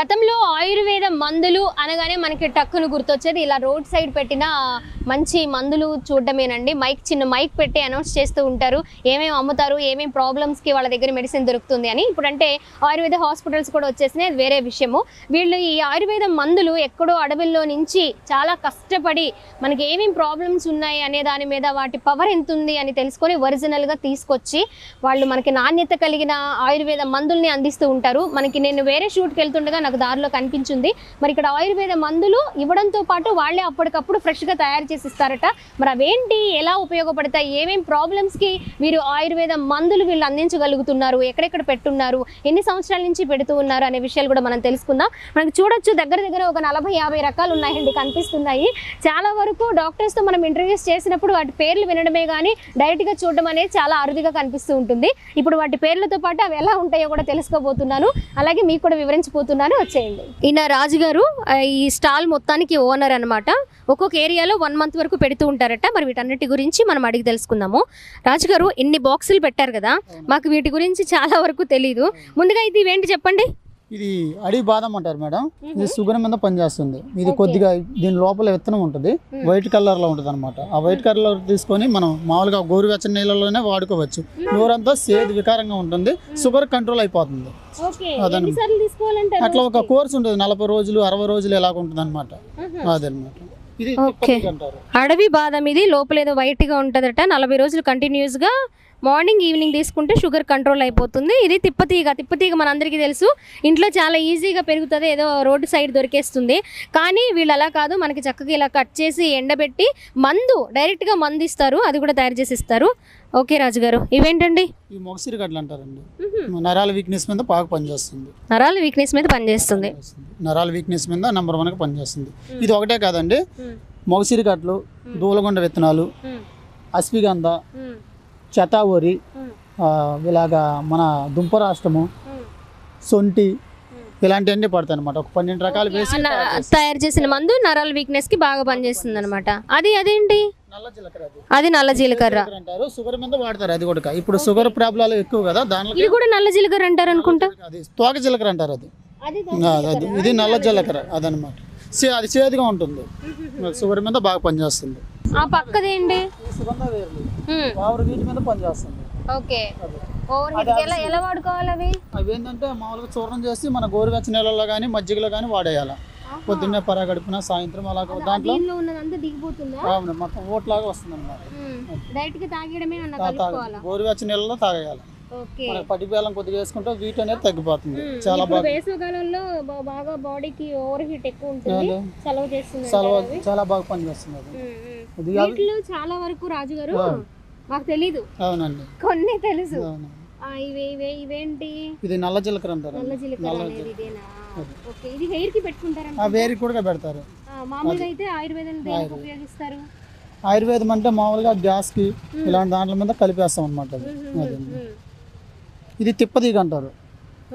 గతంలో ఆయుర్వేద మందులు అనగానే మనకి టక్కును గుర్తొచ్చేది ఇలా రోడ్ సైడ్ పెట్టిన మంచి మందులు చూడడమేనండి. చిన్న మైక్ పెట్టి అనౌన్స్ చేస్తూ ఉంటారు ఏమేమి అమ్ముతారు, ఏమేమి ప్రాబ్లమ్స్కి వాళ్ళ దగ్గర మెడిసిన్ దొరుకుతుంది అని. ఇప్పుడంటే ఆయుర్వేద హాస్పిటల్స్ కూడా వచ్చేసినాయి, అది వేరే విషయము. వీళ్ళు ఈ ఆయుర్వేద మందులు ఎక్కడో అడవుల్లో నుంచి చాలా కష్టపడి మనకి ఏమేమి ప్రాబ్లమ్స్ ఉన్నాయి అనే దాని మీద వాటి పవర్ ఎంత ఉంది అని తెలుసుకొని ఒరిజినల్గా తీసుకొచ్చి వాళ్ళు మనకి నాణ్యత కలిగిన ఆయుర్వేద మందుల్ని అందిస్తూ ఉంటారు. నేను వేరే షూట్కి వెళ్తుండగా నాకు దారిలో కనిపించింది. మరి ఇక్కడ ఆయుర్వేద మందులు ఇవ్వడంతో పాటు వాళ్ళే అప్పటికప్పుడు ఫ్రెష్గా తయారు చేసి ఇస్తారట. మరి అవేంటి, ఎలా ఉపయోగపడతాయి, ఏమేమి ప్రాబ్లమ్స్కి వీరు ఆయుర్వేద మందులు వీళ్ళు అందించగలుగుతున్నారు, ఎక్కడెక్కడ పెట్టున్నారు, ఎన్ని సంవత్సరాల నుంచి పెడుతూ ఉన్నారు అనే విషయాలు కూడా మనం తెలుసుకుందాం. మనకు చూడొచ్చు దగ్గర ఒక 40-50 రకాలు ఉన్నాయండి, కనిపిస్తున్నాయి. చాలా వరకు డాక్టర్స్తో మనం ఇంటర్వ్యూస్ చేసినప్పుడు వాటి పేర్లు వినడమే కానీ డైరెక్ట్గా చూడడం అనేది చాలా అరుదుగా కనిపిస్తూ ఉంటుంది. ఇప్పుడు వాటి పేర్లతో పాటు అవి ఎలా ఉంటాయో కూడా తెలుసుకోబోతున్నాను, అలాగే మీకు కూడా వివరించబోతున్నాను. వచ్చేయండి. ఈయన రాజుగారు ఈ స్టాల్ మొత్తానికి ఓనర్ అనమాట. ఒక్కొక్క ఏరియాలో 1 month వరకు పెడుతూ ఉంటారట. మరి వీటన్నిటి గురించి మనం అడిగి తెలుసుకుందాము. రాజుగారు ఇన్ని బాక్సులు పెట్టారు కదా, మాకు వీటి గురించి చాలా వరకు తెలీదు. ముందుగా ఇది ఇవేంటి చెప్పండి. ఇది అడవి బాదం అంటారు మేడం. ఇది షుగర్ మీద పనిచేస్తుంది. ఇది కొద్దిగా దీని లోపల విత్తనం ఉంటుంది, వైట్ కలర్ లో ఉంటుంది అనమాట. ఆ వైట్ కలర్ తీసుకొని మనం మామూలుగా గోరువెచ్చని నీళ్ళలోనే వాడుకోవచ్చు. నోరంతా సేదు వికారంగా ఉంటుంది, షుగర్ కంట్రోల్ అయిపోతుంది. అట్లా ఒక కోర్స్ ఉంటుంది, 40 రోజులు 60 రోజులు ఎలాగ ఉంటుంది అనమాట. అదనమాట. అడవి బాదం ఇది లోపల ఏదో వైట్ గా ఉంటుందట. 40 రోజులు కంటిన్యూస్ గా మార్నింగ్ ఈవినింగ్ తీసుకుంటే షుగర్ కంట్రోల్ అయిపోతుంది. ఇది తిప్పతీగ మనందరికీ తెలుసు, ఇంట్లో చాలా ఈజీగా పెరుగుతుంది, ఏదో రోడ్డు సైడ్ దొరికేస్తుంది. కానీ వీళ్ళు అలా కాదు, మనకి చక్కగా ఇలా కట్ చేసి ఎండబెట్టి డైరెక్ట్గా మందు ఇస్తారు, అది కూడా తయారు చేసి ఇస్తారు. ఓకే రాజుగారు, ఇవేంటండి? ఈ మొగసిరి గడ్డలు అంటారండి. నరాల వీక్నెస్ మీద బాగా పనిచేస్తుంది. నరాల వీక్నెస్ మీద పనిచేస్తుంది. నరాల వీక్నెస్ మీద నెంబర్ 1 పనిచేస్తుంది. ఇది ఒకటే కాదండి, మొగసిరి గడ్డలు, దూలగొండ విత్తనాలు, అశ్విగంధ, చతావరి, ఇలాగా మన దుంపరాష్ట్రము, సొంటి, ఇలాంటివన్నీ పడతాయి అనమాట. ఒక 12 రకాలు వేసి తయారు చేసిన మందు నరాల వీక్నెస్ కి బాగా పనిచేస్తుంది అనమాట. అదేంటి? అది నల్ల జీలకర్ర అంటారు, షుగర్ మీద వాడతారు. అది కూడా ఇప్పుడు షుగర్ ప్రాబ్లాలు ఎక్కువ కదా, దానిలో ఇది కూడా నల్ల జీలకర్ర అంటారు అనుకుంటా. అది తోక జీలకర్ర అంటారు. అది ఇది నల్ల జీలకర్ర. అదనమాట. అది చేదుగా ఉంటుంది, షుగర్ మీద బాగా పనిచేస్తుంది. ఆ పక్కదేంటి? వీటి మీద పనిచేస్తుంది. ఓకే, ఎలా వాడుకోవాలి అవి? అవి ఏంటంటే మామూలుగా చూర్ణం చేసి మన గోరువెచ్చని నీళ్ళలో కానీ మజ్జిగలో కానీ వాడేయాలి. పొద్దున్నే పరాగడుపున సాయంత్రం అలా దాంట్లో మొత్తం ఓట్లాగా వస్తుంది అనమాట. గోరువెచ్చని నీళ్ళలో తాగేయాలి. పట్టి బెల్లం కొద్దిగా వేసుకుంటే వీట్ అనేది తగ్గిపోతుంది. చాలా బాగా వేసవికాలంలో బాగా బాడీకి ఓవర్ హీట్ ఎక్కువ ఉంటుంది, చాలా బాగా పనిచేస్తుంది. వీటిలో చాలా వరకు రాజుగారు మాకు తెలీదు. అవునండి, కొన్ని తెలుసు. ఇవేంటి? ఇది నల్ల జీలకర్ర అంటారు. నల్ల జీలకర్ర ఇదేనా? ఓకే, ఇది హెయిర్ కి పెట్టుకుంటారా? వేర్ కూడా పెడతారు. మామూలుగా అయితే ఆయుర్వేదం దేనికి ఉపయోగిస్తారు? ఆయుర్వేదం అంటే మామూలుగా గ్యాస్ కి ఇలాంటి దాంట్ల మీద కలిపేస్తాం అనమాట. ఇది తిప్పతీగ అంటారు.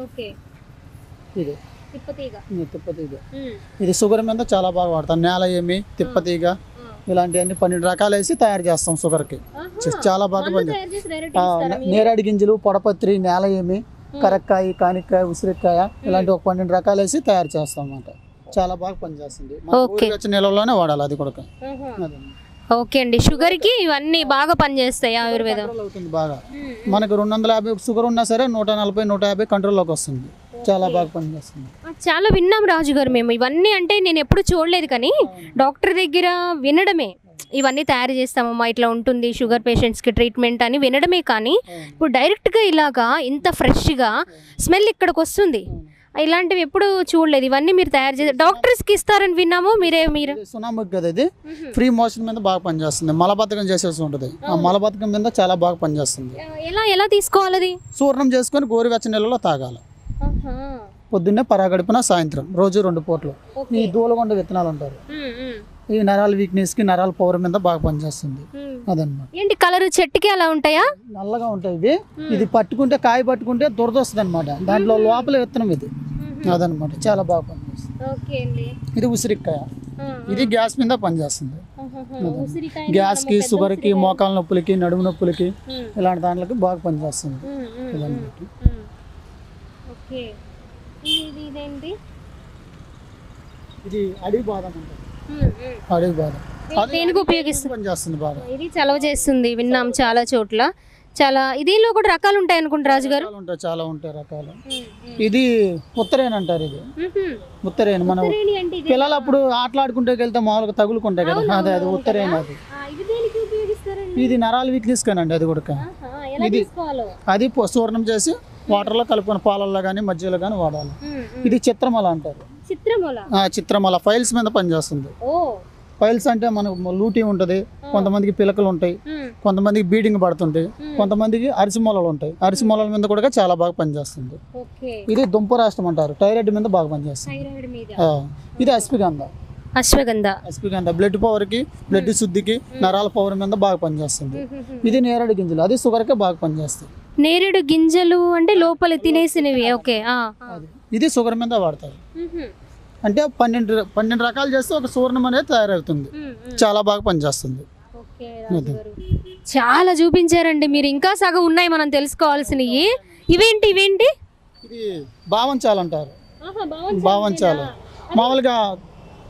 ఓకే, ఇది తిప్పతీగ. ఇది షుగర్ మీద చాలా బాగా వాడతాం. నేల ఏమి, తిప్పతీగ, ఇలాంటివన్నీ 12 రకాలు వేసి తయారు చేస్తాం షుగర్కి. చాలా బాగా పనిచేస్తాం. నేరేడు గింజలు, పొడపత్రి, నేల ఏమి, కరక్కాయ, కానిక్కాయ, ఉసిరికాయ, ఇలాంటి ఒక 12 రకాలు వేసి తయారు చేస్తాం అన్నమాట. చాలా బాగా పనిచేస్తుంది. నీళ్ళలోనే వాడాలి అది కూడా. ఓకే అండి, షుగర్ కి ఇవన్నీ బాగా పనిచేస్తాయి. ఆయుర్వేదం అవుతుంది బాగా. మనకు 250 షుగర్ ఉన్నా సరే 140-150 కంట్రోల్లోకి వస్తుంది. చాలా బాగా పనిచేస్తుంది. చాలా విన్నాం రాజుగారు మేము ఇవన్నీ. అంటే నేను ఎప్పుడు చూడలేదు, కానీ డాక్టర్ దగ్గర వినడమే, ఇవన్నీ తయారు చేస్తామమ్మా, ఇట్లా ఉంటుంది షుగర్ పేషెంట్స్కి ట్రీట్మెంట్ అని వినడమే. కానీ ఇప్పుడు డైరెక్ట్గా ఇలాగా ఇంత ఫ్రెష్గా స్మెల్ ఇక్కడికి వస్తుంది, ఇలాంటివి ఎప్పుడు చూడలేదు. ఇవన్నీ మీరు తయారు చేసి డాక్టర్స్కి ఇస్తారని విన్నాము. మీరు సునాముక్ కదా, ఇది ఫ్రీ మోషన్ మీద బాగా పనిచేస్తుంది. మలబద్ధకం చేసేసి ఉంటుంది, ఆ మలబద్ధకం మీద చాలా బాగా పనిచేస్తుంది. ఎలా తీసుకోవాలి? అది చూర్ణం చేసుకొని గోరువెచ్చని నీళ్ళలో తాగాలి. పొద్దున్నే పరాగడుపున సాయంత్రం, రోజు 2 పూటలు. ఈ దూలగొండ విత్తనాలు అంటారు. ఈ నరాల వీక్నెస్ కి, నరాల పవర్ మీద బాగా పనిచేస్తుంది. అదనమాట. ఏంటి కలర్ చెట్టుకి అలా ఉంటాయా? నల్లగా ఉంటాయి ఇవి. ఇది పట్టుకుంటే, కాయ పట్టుకుంటే దురద వస్తుంది అనమాట. దాంట్లో లోపల విత్తనం ఇది. అదనమాట, చాలా బాగా పనిచేస్తుంది. ఇది ఉసిరికాయ. ఇది గ్యాస్ మీద పనిచేస్తుంది. గ్యాస్ కి, షుగర్ కి, మోకాల నొప్పులకి, నడుము నొప్పులకి, ఇలాంటి దాంట్లోకి బాగా పనిచేస్తుంది. ఇది అడవి బాదం అంటారు. అడవి బాదం దేనికి ఉపయోగిస్తుంది? పనిచేస్తుంది బాగా. ఇది చలవ చేస్తుంది విన్నాం చాలా చోట్ల. చాలా దీనిలో కూడా రకాలు ఉంటాయి అనుకుంటా రాజు గారు. ఉంటాయి, చాలా ఉంటాయి రకాలు. ఇది ఉత్తరేణి అంటారు. ఇది ఉత్తరేణి. మనం పిల్లలు అప్పుడు ఆటలాడుకుంటే వెళ్తే మామూలుగా తగులుకుంటాయి కదా, అదే అది ఉత్తరేణి. అది ఇది నరాల వీక్నెస్ కానండి. అది కూడా ఇది అది చూర్ణం చేసి వాటర్లో కలుపుకొని పాలల్లో కానీ మధ్యలో కానీ వాడాలి. ఇది చిత్రమల అంటారు. చిత్రమల ఫైల్స్ మీద పనిచేస్తుంది. ఫైల్స్ అంటే మనకు లూటీ ఉంటుంది, కొంతమందికి పిలకలు ఉంటాయి, కొంతమందికి బీడింగ్ పడుతుంటాయి, కొంతమందికి అరిసిమొలలు ఉంటాయి. అరిసిమొలల మీద కూడా చాలా బాగా పనిచేస్తుంది. ఇది దుంప రాష్ట్రం అంటారు. థైరాయిడ్ మీద బాగా పనిచేస్తుంది. ఇది అశ్వగంధ బ్లడ్ పవర్ కి, బ్లడ్ శుద్ధికి, నరాల పవర్ మీద బాగా పనిచేస్తుంది. ఇది నేరేడు గింజలు. అది షుగర్ కి బాగా పనిచేస్తుంది. నేరేడు గింజలు అంటే లోపల తినేసినవి. ఓకే. ఇది షుగర్ మీద వాడతారు. అంటే 12 రకాలు చేస్తే ఒక చూర్ణం అనేది తయారవుతుంది. చాలా బాగా పనిచేస్తుంది. చాలా చూపించారండి మీరు. ఇంకా సగం ఉన్నాయి మనం తెలుసుకోవాల్సినవి. ఇవేంటి? ఇది బావంచాలు అంటారు. బావంచాలు మామూలుగా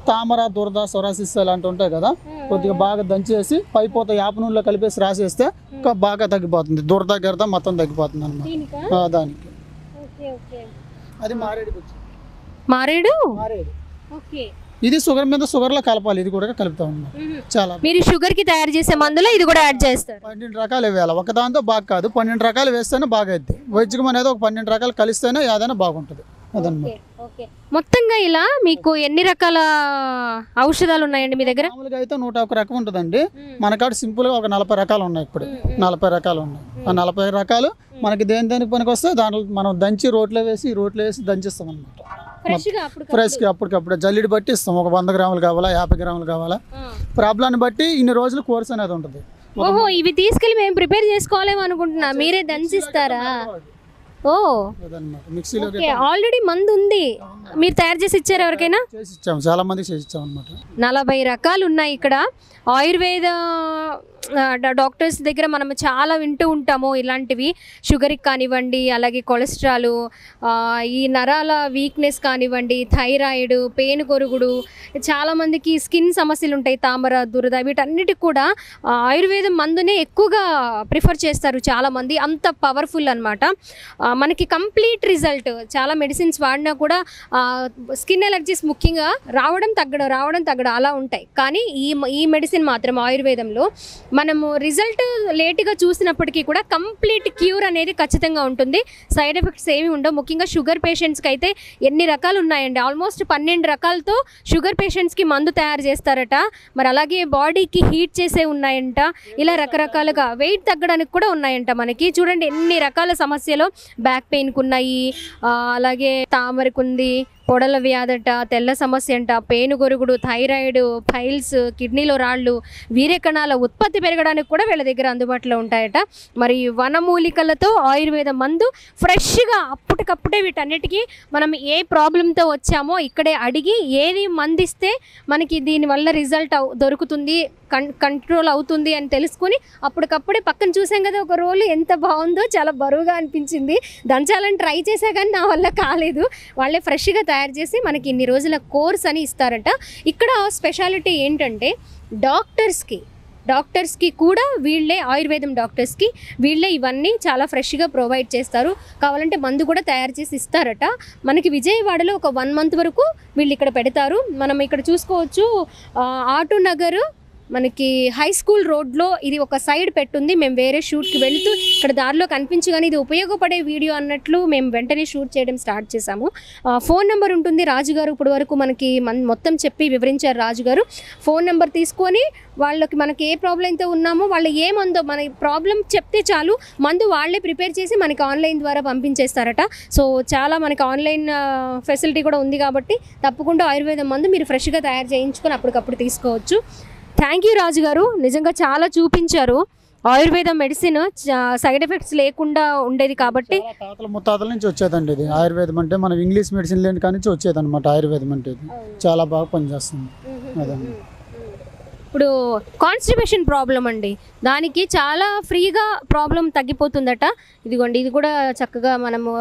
తామర, దురద, సొరాసిస్ అలాంటి ఉంటాయి కదా, కొద్దిగా బాగా దంచేసి పైపోత యాప నూనెలో కలిపేసి రాసేస్తే ఇంకా బాగా తగ్గిపోతుంది. దురద గరద మొత్తం తగ్గిపోతుంది అన్నమాట దానికి. అది మారేడు. ఇది షుగర్ మీద షుగర్ లో కలపాలి. ఇది కూడా కలుపుతా ఉన్నాం. చాలా మీరు షుగర్ కి తయారు చేసే మందులో ఇది కూడా యాడ్ చేస్తారు. 12 రకాలు వేయాలి. ఒక దాంతో బాగా కాదు, 12 రకాలు వేస్తేనే బాగా అవుతుంది. వైద్యం అనేది ఒక 12 రకాలు కలిస్తేనే ఏదైనా బాగుంటుంది. మొత్తంగా ఇలా మీకు ఎన్ని రకాల ఔషధాలు ఉన్నాయండి మీ దగ్గర? మామూలుగా అయితే 101 రకం ఉంటుందండి. మనకాడ సింపుల్ గా ఒక 40 రకాలు ఉన్నాయి. ఇప్పుడు 40 రకాలు ఉన్నాయి. ఆ 40 రకాలు మనకి దేనికి పనికి వస్తే దాంట్లో మనం దంచి రోట్లో వేసి దంచిస్తాం అనమాట. ఫ్రెష్ గా అప్పటికప్పుడు జల్లిడి బట్టి ఇస్తాం. ఒక 100 గ్రాములు కావాలా, 50 గ్రాములు కావాలా, ప్రాబ్లాన్ని బట్టి ఇన్ని రోజులు కోర్స్ అనేది ఉంటుంది. ఓహో, ఇవి తీసుకెళ్ళి మేము ప్రిపేర్ చేసుకోవాలేమో అనుకుంటున్నా. మీరే దంచిస్తారా? ఓ, ఆల్రెడీ మందు ఉంది, మీరు తయారు చేసి ఇచ్చారు ఎవరికైనా? చాలా మందికి చేసి ఇచ్చాం అన్నమాట. 40 రకాలు ఉన్నాయి ఇక్కడ. ఆయుర్వేద డాక్టర్స్ దగ్గర మనం చాలా వింటూ ఉంటాము ఇలాంటివి. షుగర్కి కానివ్వండి, అలాగే కొలెస్ట్రాల్, ఈ నరాల వీక్నెస్ కానివ్వండి, థైరాయిడ్, పేనుకొరుగుడు, చాలామందికి స్కిన్ సమస్యలు ఉంటాయి, తామర, దురద, వీటన్నిటికి కూడా ఆయుర్వేదం మందునే ఎక్కువగా ప్రిఫర్ చేస్తారు చాలామంది. అంత పవర్ఫుల్ అనమాట. మనకి కంప్లీట్ రిజల్ట్. చాలా మెడిసిన్స్ వాడినా కూడా స్కిన్ ఎలర్జీస్ ముఖ్యంగా రావడం తగ్గడం అలా ఉంటాయి. కానీ ఈ మెడిసిన్ మాత్రం ఆయుర్వేదంలో మనము రిజల్ట్ లేట్గా చూసినప్పటికీ కూడా కంప్లీట్ క్యూర్ అనేది ఖచ్చితంగా ఉంటుంది. సైడ్ ఎఫెక్ట్స్ ఏమి ఉండవు. ముఖ్యంగా షుగర్ పేషెంట్స్కి అయితే ఎన్ని రకాలు ఉన్నాయండి, ఆల్మోస్ట్ 12 రకాలతో షుగర్ పేషెంట్స్కి మందు తయారు చేస్తారట. మరి అలాగే బాడీకి హీట్ చేసే ఉన్నాయంట. ఇలా రకరకాలుగా వెయిట్ తగ్గడానికి కూడా ఉన్నాయంట. మనకి చూడండి ఎన్ని రకాల సమస్యలు. బ్యాక్ పెయిన్కి ఉన్నాయి, అలాగే తామరకు ఉంది, పొడల వ్యాధట, తెల్ల సమస్య అంట, పేనుగొరుగుడు, థైరాయిడ్, ఫైల్స్, కిడ్నీలో రాళ్ళు, వీర్యకణాల ఉత్పత్తి పెరగడానికి కూడా వీళ్ళ దగ్గర అందుబాటులో ఉంటాయట. మరి వనమూలికలతో ఆయుర్వేద మందు ఫ్రెష్గా అప్పటికప్పుడే వీటన్నిటికీ మనం ఏ ప్రాబ్లంతో వచ్చామో ఇక్కడే అడిగి ఏది మందిస్తే మనకి దీనివల్ల రిజల్ట్ దొరుకుతుంది, కంట్రోల్ అవుతుంది అని తెలుసుకుని అప్పటికప్పుడే పక్కన చూసాం కదా ఒక రోలు ఎంత బాగుందో, చాలా బరువుగా అనిపించింది. దంచాలని ట్రై చేసా కానీ నా వల్ల కాలేదు. వాళ్ళే ఫ్రెష్గా తయారు చేసి మనకి ఇన్ని రోజుల కోర్స్ అని ఇస్తారట. ఇక్కడ స్పెషాలిటీ ఏంటంటే డాక్టర్స్కి కూడా వీళ్ళే, ఆయుర్వేదం డాక్టర్స్కి వీళ్ళే ఇవన్నీ చాలా ఫ్రెష్గా ప్రొవైడ్ చేస్తారు. కావాలంటే మందు కూడా తయారు చేసి ఇస్తారట. మనకి విజయవాడలో ఒక 1 month వరకు వీళ్ళు ఇక్కడ పెడతారు. మనం ఇక్కడ చూసుకోవచ్చు. ఆటో నగర్ మనకి హై స్కూల్ రోడ్లో ఇది ఒక సైడ్ పెట్టుంది. మేము వేరే షూట్కి వెళుతూ ఇక్కడ దారిలో కనిపించగానే ఇది ఉపయోగపడే వీడియో అన్నట్లు మేము వెంటనే షూట్ చేయడం స్టార్ట్ చేశాము. ఫోన్ నెంబర్ ఉంటుంది. రాజుగారు ఇప్పుడు వరకు మనకి మొత్తం చెప్పి వివరించారు. రాజుగారు ఫోన్ నెంబర్ తీసుకొని వాళ్ళకి మనకి ఏ ప్రాబ్లంతో ఉన్నామో వాళ్ళు ఏ మందో మన ప్రాబ్లం చెప్తే చాలు మందు వాళ్ళే ప్రిపేర్ చేసి మనకి ఆన్లైన్ ద్వారా పంపించేస్తారట. సో చాలా మనకి ఆన్లైన్ ఫెసిలిటీ కూడా ఉంది కాబట్టి తప్పకుండా ఆయుర్వేదం మందు మీరు ఫ్రెష్గా తయారు చేయించుకొని అప్పటికప్పుడు తీసుకోవచ్చు. థ్యాంక్ యూ రాజు గారు, నిజంగా చాలా చూపించారు. ఆయుర్వేద మెడిసిన్ సైడ్ ఎఫెక్ట్స్ లేకుండా ఉండేది కాబట్టి తాతల ముత్తాతల నుంచి వచ్చేదండి ఇది. ఆయుర్వేదం అంటే మనం ఇంగ్లీష్ మెడిసిన్ లేని కానీ వచ్చేది అనమాట. ఆయుర్వేదం అంటే ఇది చాలా బాగా పనిచేస్తుంది. అదండి. ఇప్పుడు కాన్స్టిపేషన్ ప్రాబ్లం అండి, దానికి చాలా ఫ్రీగా ప్రాబ్లం తగ్గిపోతుందట. ఇదిగోండి, ఇది కూడా చక్కగా మనము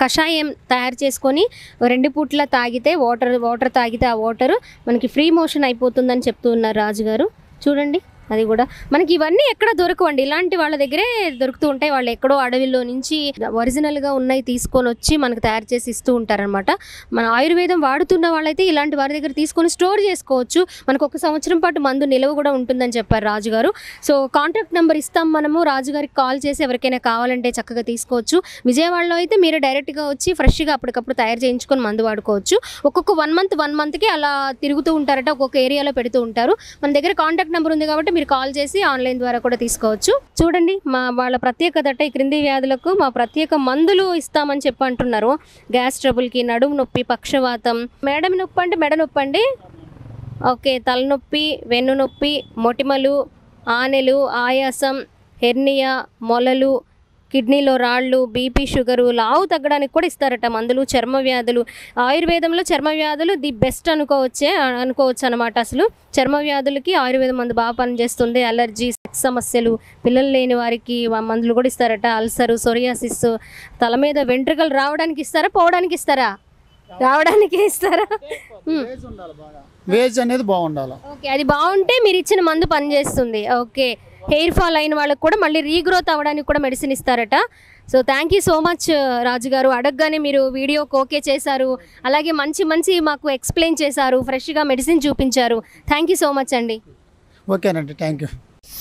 కషాయం తయారు చేసుకొని 2 పూట్ల తాగితే, వాటర్ తాగితే ఆ వాటర్ మనకి ఫ్రీ మోషన్ అయిపోతుందని చెప్తూ ఉన్నారు రాజుగారు. చూడండి, అది కూడా మనకి ఇవన్నీ ఎక్కడ దొరకవండి, ఇలాంటి వాళ్ళ దగ్గరే దొరుకుతూ ఉంటాయి. వాళ్ళు ఎక్కడో అడవిలో నుంచి ఒరిజినల్గా ఉన్నాయి తీసుకొని వచ్చి మనకు తయారు చేసి ఇస్తూ ఉంటారనమాట. మన ఆయుర్వేదం వాడుతున్న వాళ్ళైతే ఇలాంటి వారి దగ్గర తీసుకొని స్టోర్ చేసుకోవచ్చు. మనకు 1 సంవత్సరం పాటు మందు నిలవ కూడా ఉంటుందని చెప్పారు రాజుగారు. సో కాంటాక్ట్ నెంబర్ ఇస్తాం మనము, రాజుగారికి కాల్ చేసి ఎవరికైనా కావాలంటే చక్కగా తీసుకోవచ్చు. విజయవాడలో అయితే మీరు డైరెక్ట్గా వచ్చి ఫ్రెష్గా అప్పటికప్పుడు తయారు చేయించుకొని మందు వాడుకోవచ్చు. ఒక్కొక్క 1 మంత్కి అలా తిరుగుతూ ఉంటారట, ఒక్కొక్క ఏరియాలో పెడుతూ ఉంటారు. మన దగ్గర కాంటాక్ట్ నెంబర్ ఉంది కాబట్టి మీరు కాల్ చేసి ఆన్లైన్ ద్వారా కూడా తీసుకోవచ్చు. చూడండి, వాళ్ళ ప్రత్యేకత ఈ క్రింది వ్యాధులకు మా ప్రత్యేక మందులు ఇస్తామని చెప్పి అంటున్నారు. గ్యాస్ ట్రబుల్కి, నడుము నొప్పి, పక్షవాతం, మెడ నొప్పి అంటే మెడ నొప్పి అండి, ఓకే, తలనొప్పి, వెన్ను నొప్పి, మొటిమలు, ఆనెలు, ఆయాసం, హెర్నియా, మొలలు, కిడ్నీలో రాళ్ళు, బీపీ, షుగరు, లావు తగ్గడానికి కూడా ఇస్తారట మందులు. చర్మ వ్యాధులు, ఆయుర్వేదంలో చర్మ వ్యాధులు ది బెస్ట్ అనుకోవచ్చు అనమాట. అసలు చర్మ వ్యాధులకి ఆయుర్వేదం మందు బాగా పనిచేస్తుంది. అలర్జీ, సెక్స్ సమస్యలు, పిల్లలు లేని వారికి మందులు కూడా ఇస్తారట. అల్సరు, సొరియాసిస్, తల మీద వెంట్రుకలు రావడానికి ఇస్తారా, పోవడానికి ఇస్తారా? రావడానికి ఇస్తారా? వేజ్ అనేది బాగుండాలి. ఓకే, అది బాగుంటే మీరు ఇచ్చిన మందు పనిచేస్తుంది. ఓకే, హెయిర్ ఫాల్ అయిన వాళ్ళకి కూడా మళ్ళీ రీగ్రోత్ అవ్వడానికి కూడా మెడిసిన్ ఇస్తారట. So thank you so much రాజుగారు. అడగగానే మీరు వీడియోకి ఓకే చేశారు, అలాగే మంచి మాకు ఎక్స్ప్లెయిన్ చేశారు, ఫ్రెష్గా మెడిసిన్ చూపించారు. థ్యాంక్ యూ సో మచ్ అండి. ఓకేనండి, థ్యాంక్ యూ.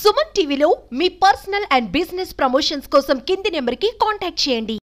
సుమన్ టీవీలో మీ పర్సనల్ అండ్ బిజినెస్ ప్రమోషన్స్ కోసం కింది నెంబర్కి కాంటాక్ట్ చేయండి.